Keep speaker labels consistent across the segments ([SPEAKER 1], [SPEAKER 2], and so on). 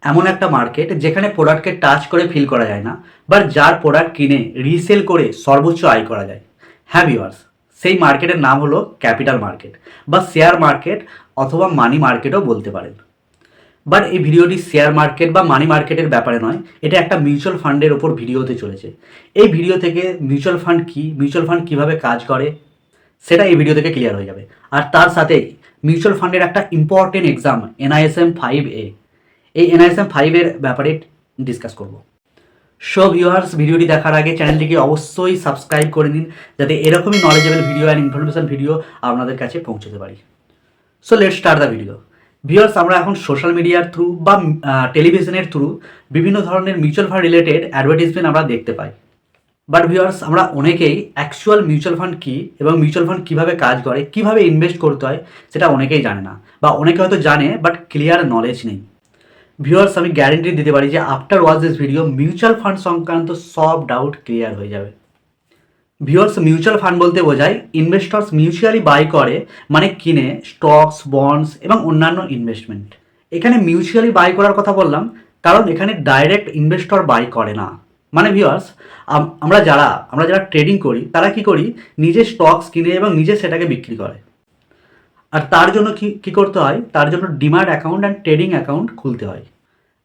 [SPEAKER 1] এমন একটা মার্কেট যেখানে প্রোডাক্টকে টাচ করে ফিল করা যায় না, বাট যার প্রোডাক্ট কিনে রিসেল করে সর্বোচ্চ আয় করা যায়। হ্যাঁ ভিউয়ার্স, সেই মার্কেটের নাম হলো ক্যাপিটাল মার্কেট বা শেয়ার মার্কেট অথবা মানি মার্কেটও বলতে পারেন। বাট এই ভিডিওটি শেয়ার মার্কেট বা মানি মার্কেটের ব্যাপারে নয়, এটা একটা মিউচুয়াল ফান্ডের ওপর ভিডিও হতে চলেছে। এই ভিডিও থেকে মিউচুয়াল ফান্ড কী, মিউচুয়াল ফান্ড কীভাবে কাজ করে সেটা এই ভিডিও থেকে ক্লিয়ার হয়ে যাবে। আর তার সাথেই মিউচুয়াল ফান্ডের একটা ইম্পর্টেন্ট এক্সাম NISM 5A, এই NISM 5 ব্যাপারে ডিসকাস করব। সো ভিউয়ার্স, ভিডিওটি দেখার আগে চ্যানেলটিকে অবশ্যই সাবস্ক্রাইব করে নিন, যাতে এরকমই knowledgeable video and information video আপনাদের কাছে পৌঁছতে পারি। So let's start the video. Viewers, আমরা এখন সোশ্যাল মিডিয়ার থ্রু বা টেলিভিশনের থ্রু বিভিন্ন ধরনের মিউচুয়াল ফান্ড রিলেটেড অ্যাডভার্টিজমেন্ট আমরা দেখতে পাই। বাট ভিউয়ার্স, আমরা অনেকেই অ্যাকচুয়াল মিউচুয়াল ফান্ড কী এবং মিউচুয়াল ফান্ড কীভাবে কাজ করে, কীভাবে ইনভেস্ট করতে হয় সেটা অনেকেই জানে না, বা অনেকে হয়তো জানে বাট ক্লিয়ার নলেজ নেই। ভিউয়ার্স, আমি গ্যারেন্টি দিতে পারি যে after watch this video mutual fund সংক্রান্ত সব ডাউট ক্লিয়ার হয়ে যাবে। ভিউয়ার্স, মিউচুয়াল ফান্ড বলতে বোঝায় ইনভেস্টর্স মিউচুয়ালি বাই করে, মানে কিনে স্টকস, বন্ডস এবং অন্যান্য ইনভেস্টমেন্ট। এখানে মিউচুয়ালি বাই করার কথা বললাম কারণ এখানে ডাইরেক্ট ইনভেস্টর বাই করে না। মানে ভিউয়ার্স, আমরা যারা ট্রেডিং করি তারা কি করি, নিজে স্টকস কিনে এবং নিজে সেটাকে বিক্রি করে। আর তার জন্য কি করতে হয়, তার জন্য demat account and trading account খুলতে হয়।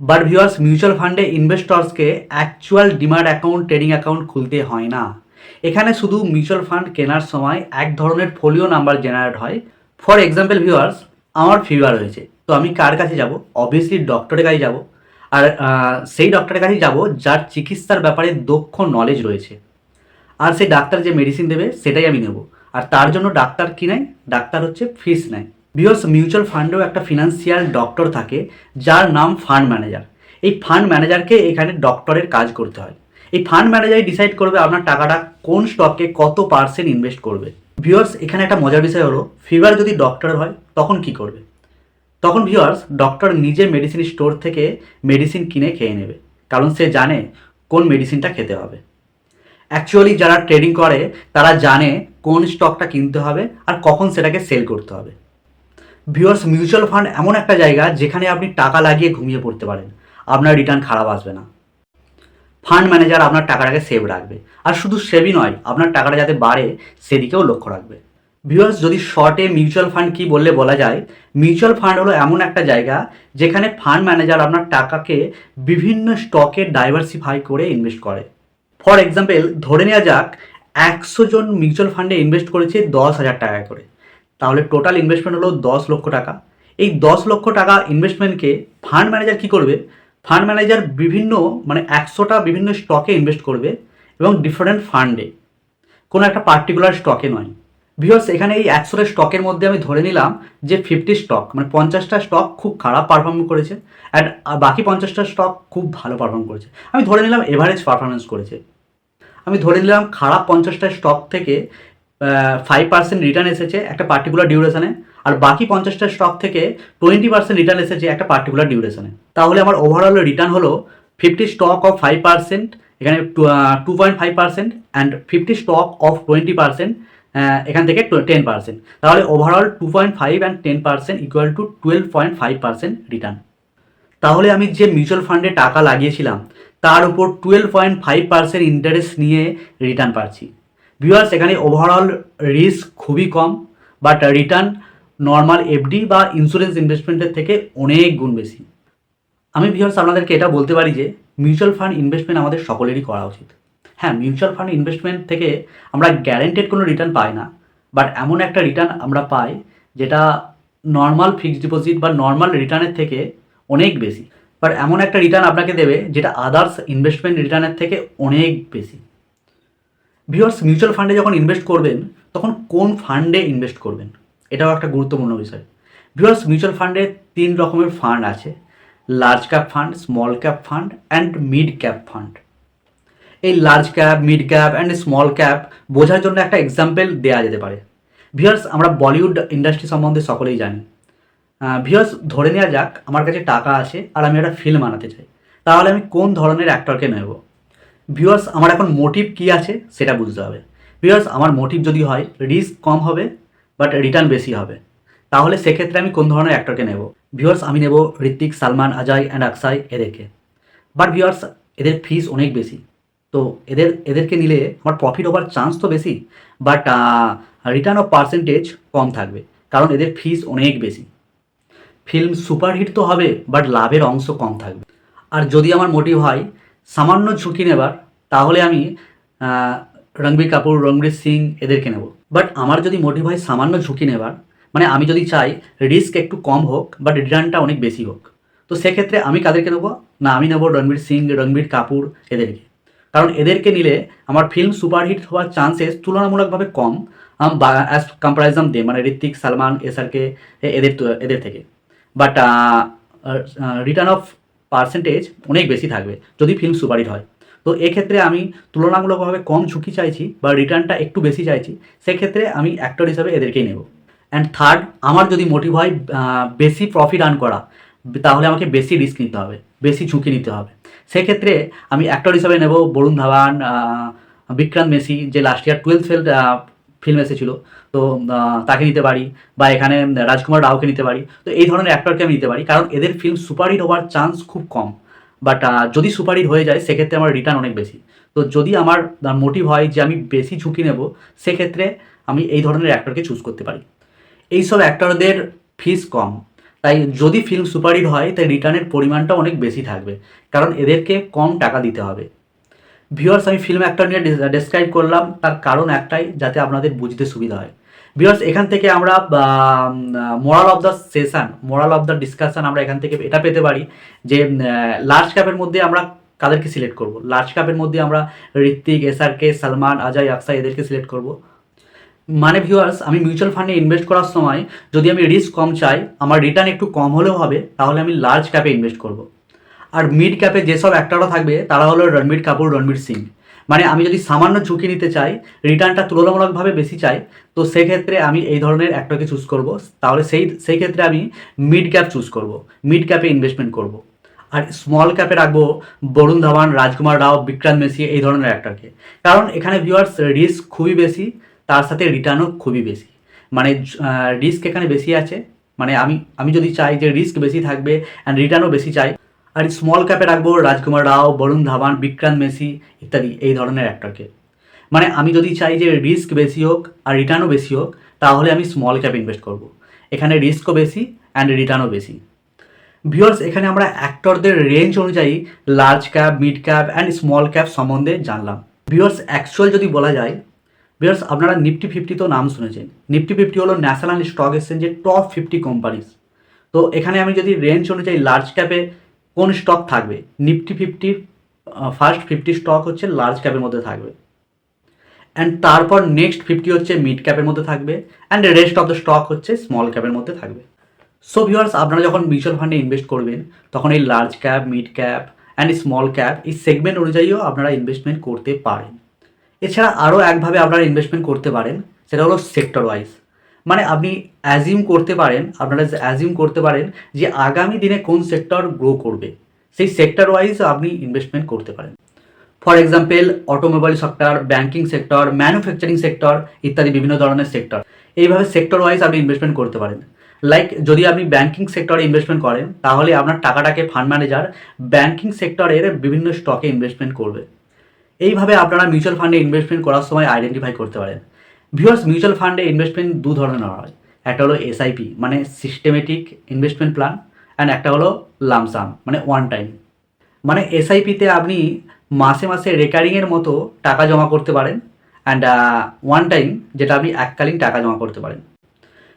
[SPEAKER 1] বাট ভিউয়ার্স, মিউচুয়াল ফান্ডে ইনভেস্টর্সকে actual demat account, trading account খুলতে হয় না। এখানে শুধু মিউচুয়াল ফান্ড কেনার সময় এক ধরনের ফোলিও নাম্বার জেনারেট হয়। ফর এক্সাম্পল ভিউয়ার্স, আমার ফিভার হয়েছে, তো আমি কার কাছে যাব? অবভিয়াসলি ডক্টরের কাছে যাব। আর সেই ডক্টরের কাছে যাব যার চিকিৎসার ব্যাপারে দক্ষ নলেজ রয়েছে। আর সেই ডাক্তার যে মেডিসিন দেবে সেটাই আমি নেব। আর তার জন্য ডাক্তার কি নেয়? ডাক্তার হচ্ছে ফিস নেয়। ভিউয়ার্স, মিউচুয়াল ফান্ডেও একটা ফিনান্সিয়াল ডক্টর থাকে যার নাম ফান্ড ম্যানেজার। এই ফান্ড ম্যানেজারকে এখানে ডক্টরের কাজ করতে হয়। এই ফান্ড ম্যানেজারই ডিসাইড করবে আপনার টাকাটা কোন স্টকে কত % ইনভেস্ট করবে। ভিউয়ার্স, এখানে একটা মজার বিষয় হলো, ফিভার যদি ডক্টরের হয় তখন কি করবে? তখন ভিউয়ার্স, ডক্টর নিজে মেডিসিন স্টোর থেকে মেডিসিন কিনে খেয়ে নেবে, কারণ সে জানে কোন মেডিসিনটা খেতে হবে। অ্যাকচুয়ালি যারা ট্রেডিং করে তারা জানে কোন স্টকটা কিনতে হবে আর কখন সেটাকে সেল করতে হবে। ভিউয়ার্স, মিউচুয়াল ফান্ড এমন একটা জায়গা যেখানে আপনি টাকা লাগিয়ে ঘুমিয়ে পড়তে পারেন, আপনার রিটার্ন খারাপ আসবে না। ফান্ড ম্যানেজার আপনার টাকাটাকে সেভ রাখবে, আর শুধু সেভই নয়, আপনার টাকাটা যাতে বাড়ে সেদিকেও লক্ষ্য রাখবে। ভিউয়ার্স, যদি শর্টে মিউচুয়াল ফান্ড কী বললে বলা যায়, মিউচুয়াল ফান্ড হলো এমন একটা জায়গা যেখানে ফান্ড ম্যানেজার আপনার টাকাকে বিভিন্ন স্টকে ডাইভার্সিফাই করে ইনভেস্ট করে। ফর এক্সাম্পল, ধরে নেওয়া যাক 100 জন মিউচুয়াল ফান্ডে ইনভেস্ট করেছে 10,000 টাকা করে, তাহলে টোটাল ইনভেস্টমেন্ট হলো 10 লক্ষ টাকা। এই 10 লক্ষ টাকা ইনভেস্টমেন্টকে ফান্ড ম্যানেজার কী করবে? ফান্ড ম্যানেজার বিভিন্ন 100টা বিভিন্ন স্টকে ইনভেস্ট করবে এবং ডিফারেন্ট ফান্ডে, কোনো একটা পার্টিকুলার স্টকে নয়। ভিউয়ার্স, এখানে এই 100টা স্টকের মধ্যে আমি ধরে নিলাম যে 50 স্টক, 50টা স্টক খুব খারাপ পারফর্ম করেছে অ্যান্ড বাকি 50টা স্টক খুব ভালো পারফর্ম করেছে। আমি ধরে নিলাম এভারেজ পারফরমেন্স করেছে। আমি ধরে নিলাম খারাপ 50টা স্টক থেকে 5% রিটার্ন এসেছে একটা পার্টিকুলার ডিউরেশনে, আর বাকি 50টা স্টক থেকে 20% রিটার্ন এসেছে একটা পার্টিকুলার ডিউরেশনে। তাহলে আমার ওভারঅল রিটার্ন হলো 50 স্টক অফ 5%, এখানে 2.5%, অ্যান্ড 50 স্টক অফ 20%, এখান থেকে 10%। তাহলে overall 2.5 and 10% equal to 12.5% return. তাহলে আমি যে মিউচুয়াল ফান্ডে টাকা লাগিয়েছিলাম তার উপর 12.5% ইন্টারেস্ট নিয়ে রিটার্ন পাচ্ছি। ভিউয়ার্স, এখানে ওভারঅল রিস্ক খুবই কম, বাট রিটার্ন নর্মাল এফডি বা ইন্স্যুরেন্স ইনভেস্টমেন্টের থেকে অনেক গুণ বেশি। আমি ভিউয়ার্স আপনাদেরকে এটা বলতে পারি যে মিউচুয়াল ফান্ড ইনভেস্টমেন্ট আমাদের সকলেরই করা উচিত। হ্যাঁ, মিউচুয়াল ফান্ড ইনভেস্টমেন্ট থেকে আমরা গ্যারেন্টেড কোনো রিটার্ন পাই না, বাট এমন একটা রিটার্ন আমরা পাই যেটা নর্মাল ফিক্সড ডিপোজিট বা নর্মাল রিটার্নের থেকে অনেক বেশি। বাট এমন একটা রিটার্ন আপনাকে দেবে যেটা আদার্স ইনভেস্টমেন্ট রিটার্নের থেকে অনেক বেশি। ভিউয়ার্স, মিউচুয়াল ফান্ডে যখন ইনভেস্ট করবেন তখন কোন ফান্ডে ইনভেস্ট করবেন, এটাও একটা গুরুত্বপূর্ণ বিষয়। ভিউয়ার্স, মিউচুয়াল ফান্ডে 3 রকমের ফান্ড আছে: large cap fund, small cap fund and mid cap fund. এই large cap, mid cap and small cap বোঝার জন্য একটা এক্সাম্পল দেওয়া যেতে পারে। ভিউয়ার্স, আমরা বলিউড ইন্ডাস্ট্রি সম্বন্ধে সকলেই জানি। ভিউয়ার্স, ধরে নেওয়া যাক আমার কাছে টাকা আছে আর আমি একটা ফিল্ম বানাতে চাই, তাহলে আমি কোন ধরনের অ্যাক্টরকে নেব? ভিউয়ার্স, আমার এখন মোটিভ কী আছে সেটা বুঝতে হবে। ভিউয়ার্স, আমার মোটিভ যদি হয় রিস্ক কম হবে বাট রিটার্ন বেশি হবে, তাহলে সেক্ষেত্রে আমি কোন ধরনের অ্যাক্টরকে নেব? ভিউয়ার্স আমি নেব ঋত্বিক, সালমান, অজয় অ্যান্ড অক্ষয় এদেরকে। বাট ভিউয়ার্স এদের ফিস অনেক বেশি। তো এদেরকে নিলে আমার প্রফিট হওয়ার চান্স তো বেশি, বাট রিটার্ন অফ পার্সেন্টেজ কম থাকবে, কারণ এদের ফিস অনেক বেশি। ফিল্ম সুপারহিট তো হবে, বাট লাভের অংশ কম থাকবে। আর যদি আমার মোটিভ হয় সামান্য ঝুঁকি নেবার, তাহলে আমি আহ, রণবীর কাপুর, রণবীর সিং এদেরকে নেব। বাট আমার যদি মোটিভ হয় সামান্য ঝুঁকি নেবার, মানে আমি যদি চাই রিস্ক একটু কম হোক বাট রিটার্নটা অনেক বেশি হোক, তো সেক্ষেত্রে আমি কাদেরকে নেবো না, আমি নেব রণবীর সিং, রণবীর কাপুর এদেরকে। কারণ এদেরকে নিলে আমার ফিল্ম সুপারহিট হওয়ার চান্সেস তুলনামূলকভাবে কম, বা অ্যাজ কম্পারিজন দে, মানে ঋত্বিক, সালমান, এসআরকে এদের থেকে। বাট রিটার্ন অফ পার্সেন্টেজ অনেক বেশি থাকবে যদি ফিল্ম সুপারহিট হয়। তো এক্ষেত্রে আমি তুলনামূলকভাবে কম ঝুঁকি চাইছি বা রিটার্নটা একটু বেশি চাইছি, সেক্ষেত্রে আমি অ্যাক্টর হিসাবে এদেরকেই নেব। অ্যান্ড থার্ড, আমার যদি মোটিভ হয় বেশি প্রফিট আর্ন করা, তাহলে আমাকে বেশি রিস্ক নিতে হবে, বেশি ঝুঁকি নিতে হবে। সেক্ষেত্রে আমি অ্যাক্টর হিসাবে নেব বরুণ ধাওয়ান, বিক্রান্ত মেসি, যে last year 12th fail film এসেছিলো, তো তাকে নিতে পারি, বা এখানে রাজকুমার রাওকে নিতে পারি। তো এই ধরনের অ্যাক্টরকে আমি নিতে পারি, কারণ এদের ফিল্ম সুপারহিট হওয়ার চান্স খুব কম। বাট যদি সুপারহিট হয়ে যায় সেক্ষেত্রে আমার রিটার্ন অনেক বেশি। তো যদি আমার মোটিভ হয় যে আমি বেশি ঝুঁকি নেব, সেক্ষেত্রে আমি এই ধরনের অ্যাক্টরকে চুজ করতে পারি। এইসব অ্যাক্টরদের ফিস কম, তাই যদি ফিল্ম সুপারহিট হয় তাই রিটার্নের পরিমাণটা অনেক বেশি থাকবে, কারণ এদেরকে কম টাকা দিতে হবে। ভিউয়ার্স আমি ফিল্ম অ্যাক্টর নিয়ে ডেসক্রাইব করলাম, তার কারণ একটাই, যাতে আপনাদের বুঝতে সুবিধা হয়। ভিউয়ার্স এখান থেকে আমরা moral of the session, moral of the discussion আমরা এখান থেকে এটা পেতে পারি যে লার্জ ক্যাপের মধ্যে আমরা কাদেরকে সিলেক্ট করব। লার্জ ক্যাপের মধ্যে আমরা ঋত্বিক, এসআরকে, সালমান, অজয়, অক্ষয় এদেরকে সিলেক্ট করব। মানে ভিউয়ার্স আমি মিউচুয়াল ফান্ডে ইনভেস্ট করার সময় যদি আমি রিস্ক কম চাই, আমার রিটার্ন একটু কম হলেও হবে, তাহলে আমি লার্জ ক্যাপে ইনভেস্ট করব। আর মিড ক্যাপে যেসব অ্যাক্টররা থাকবে তারা হলো রণবীর কাপুর, রণবীর সিং। মানে আমি যদি সামান্য ঝুঁকি নিতে চাই, রিটার্নটা তুলনামূলকভাবে বেশি চাই, তো সেক্ষেত্রে আমি এই ধরনের অ্যাক্টরকে চুজ করব। তাহলে সেই ক্ষেত্রে আমি মিড ক্যাপ চুজ করব, মিড ক্যাপে ইনভেস্টমেন্ট করব। আর স্মল ক্যাপে রাখবো বরুণ ধাওয়ান, রাজকুমার রাও, বিক্রান্ত মেসি এই ধরনের অ্যাক্টরকে। কারণ এখানে ভিউয়ার্স রিস্ক খুবই বেশি, তার সাথে রিটার্নও খুবই বেশি। মানে রিস্ক এখানে বেশি আছে, মানে আমি যদি চাই যে রিস্ক বেশি থাকবে অ্যান্ড রিটার্নও বেশি চাই। আর স্মল ক্যাপে রাখবো রাজকুমার রাও, বরুণ ধাওয়ান, বিক্রান্ত মেসি ইত্যাদি এই ধরনের অ্যাক্টরকে। মানে আমি যদি চাই যে রিস্ক বেশি হোক আর রিটার্নও বেশি হোক, তাহলে আমি স্মল ক্যাপে ইনভেস্ট করব। এখানে রিস্কও বেশি অ্যান্ড রিটার্নও বেশি। ভিউয়ার্স এখানে আমরা অ্যাক্টরদের রেঞ্জ অনুযায়ী large cap, mid cap and small cap সম্বন্ধে জানলাম। ভিউয়ার্স অ্যাকচুয়াল যদি বলা যায়, ভিউয়ার্স আপনারা নিফটি 50 তো নাম শুনেছেন। নিফটি 50 হলো ন্যাশনাল স্টক এক্সচেঞ্জের টপ 50 কোম্পানিজ। তো এখানে আমি যদি রেঞ্জ অনুযায়ী লার্জ ক্যাপে কোন স্টক থাকবে, নিফটি 50 ফার্স্ট 50 স্টক হচ্ছে লার্জ ক্যাপের মধ্যে থাকবে, অ্যান্ড তারপর নেক্সট 50 হচ্ছে মিড ক্যাপের মধ্যে থাকবে, and rest of the stock হচ্ছে স্মল ক্যাপের মধ্যে থাকবে। সো ভিউয়ার্স আপনারা যখন মিউচুয়াল ফান্ডে ইনভেস্ট করবেন, তখন এই large cap, mid cap and small cap এই সেগমেন্ট অনুযায়ীও আপনারা ইনভেস্টমেন্ট করতে পারেন। এছাড়া আরও একভাবে আপনারা ইনভেস্টমেন্ট করতে পারেন, সেটা হলো সেক্টর ওয়াইজ। মানে আপনি অ্যাজিউম করতে পারেন যে আগামী দিনে কোন সেক্টর গ্রো করবে, সেই সেক্টর ওয়াইজ আপনি ইনভেস্টমেন্ট করতে পারেন। For example automobile sector, banking sector, manufacturing sector ইত্যাদি বিভিন্ন ধরনের সেক্টর। এইভাবে সেক্টর ওয়াইজ আপনি ইনভেস্টমেন্ট করতে পারেন। লাইক যদি আপনি ব্যাঙ্কিং সেক্টরে ইনভেস্টমেন্ট করেন, তাহলে আপনার টাকাটাকে ফান্ড ম্যানেজার ব্যাঙ্কিং সেক্টরের বিভিন্ন স্টকে ইনভেস্টমেন্ট করবে। এইভাবে আপনারা মিউচুয়াল ফান্ডে ইনভেস্টমেন্ট করার সময় আইডেন্টিফাই করতে পারেন। ভিউয়ার্স মিউচুয়াল ফান্ডে ইনভেস্টমেন্ট দু ধরনের হয়, একটা হলো এসআইপি মানে সিস্টেমেটিক ইনভেস্টমেন্ট প্ল্যান, অ্যান্ড একটা হলো লামসাম মানে ওয়ান টাইম। মানে এসআইপিতে আপনি মাসে মাসে রেকারিংয়ের মতো টাকা জমা করতে পারেন, অ্যান্ড ওয়ান টাইম যেটা আপনি এককালীন টাকা জমা করতে পারেন।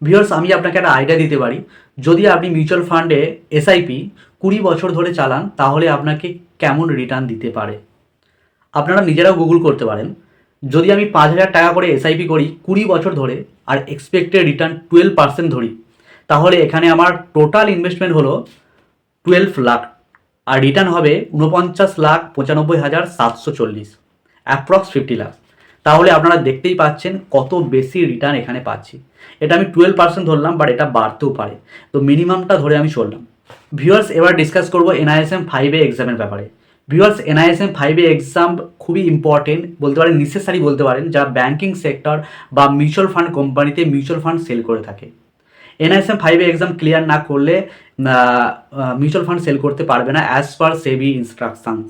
[SPEAKER 1] ভিউয়ার্স আমি আপনাকে একটা আইডিয়া দিতে পারি, যদি আপনি মিউচুয়াল ফান্ডে এসআইপি 20 বছর ধরে চালান, তাহলে আপনাকে কেমন রিটার্ন দিতে পারে। আপনারা নিজেরাও গুগল করতে পারেন। যদি আমি 5,000 টাকা করে এসআইপি করি 20 বছর ধরে, আর এক্সপেক্টেড রিটার্ন 12% ধরি, তাহলে এখানে আমার টোটাল ইনভেস্টমেন্ট হলো 12 লাখ, আর রিটার্ন হবে 49,95,740, অ্যাপ্রক্স 50 লাখ। তাহলে আপনারা দেখতেই পাচ্ছেন কত বেশি রিটার্ন এখানে পাচ্ছি। এটা আমি 12% ধরলাম, বাট এটা বাড়তেও পারে, তো মিনিমামটা ধরে আমি চললাম। ভিউয়ার্স এবার ডিসকাস করবো NISM 5A এক্সামের ব্যাপারে। ভিউয়ার্স NISM 5A এক্সাম খুবই ইম্পর্টেন্ট বলতে পারেন, নেসেসারি বলতে পারেন, যারা ব্যাঙ্কিং সেক্টর বা মিউচুয়াল ফান্ড কোম্পানিতে মিউচুয়াল ফান্ড সেল করে থাকে। NISM 5A এক্সাম ক্লিয়ার না করলে মিউচুয়াল ফান্ড সেল করতে পারবে না অ্যাজ পার সেবি ইনস্ট্রাকশনস।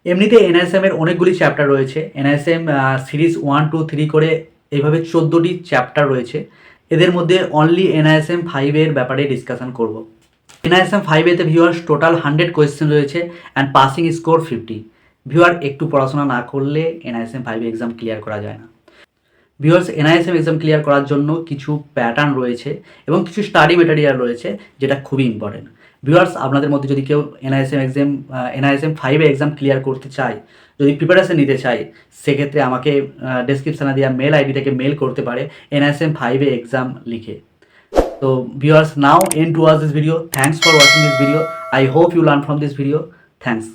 [SPEAKER 1] এমনিতে এনআইএসএম এর অনেকগুলি চ্যাপ্টার রয়েছে। এনআইএসএম সিরিজ 1, 2, 3 করে এইভাবে 14টি চ্যাপ্টার রয়েছে। এদের মধ্যে অনলি এনআইএসএম 5 এর ব্যাপারে ডিসকাশন করব। এনআইএসএম 5 এতে ভিউয়ার্স টোটাল 100 কোয়েশ্চেন রয়েছে অ্যান্ড পাসিং স্কোর 50। ভিউয়ার একটু পড়াশোনা না করলে এনআইএসএম 5 এক্সাম ক্লিয়ার করা যায় না। ভিউয়ার্স এনআইএসএম এক্সাম ক্লিয়ার করার জন্য কিছু প্যাটার্ন রয়েছে এবং কিছু স্টাডি মেটেরিয়াল রয়েছে যেটা খুবই ইম্পর্টেন্ট। ভিউয়ার্স আপনাদের মধ্যে যদি কেউ এনআইএসএম 5 এক্সাম ক্লিয়ার করতে চায়, যদি প্রিপারেশন নিতে চায়, সেক্ষেত্রে আমাকে ডেসক্রিপশানে দেওয়া মেল আইডি থেকে মেল করতে পারে এনআইএসএম 5 এক্সাম লিখে। So viewers, now end to watch this video. Thanks for watching this video. I hope you learn from this video. Thanks.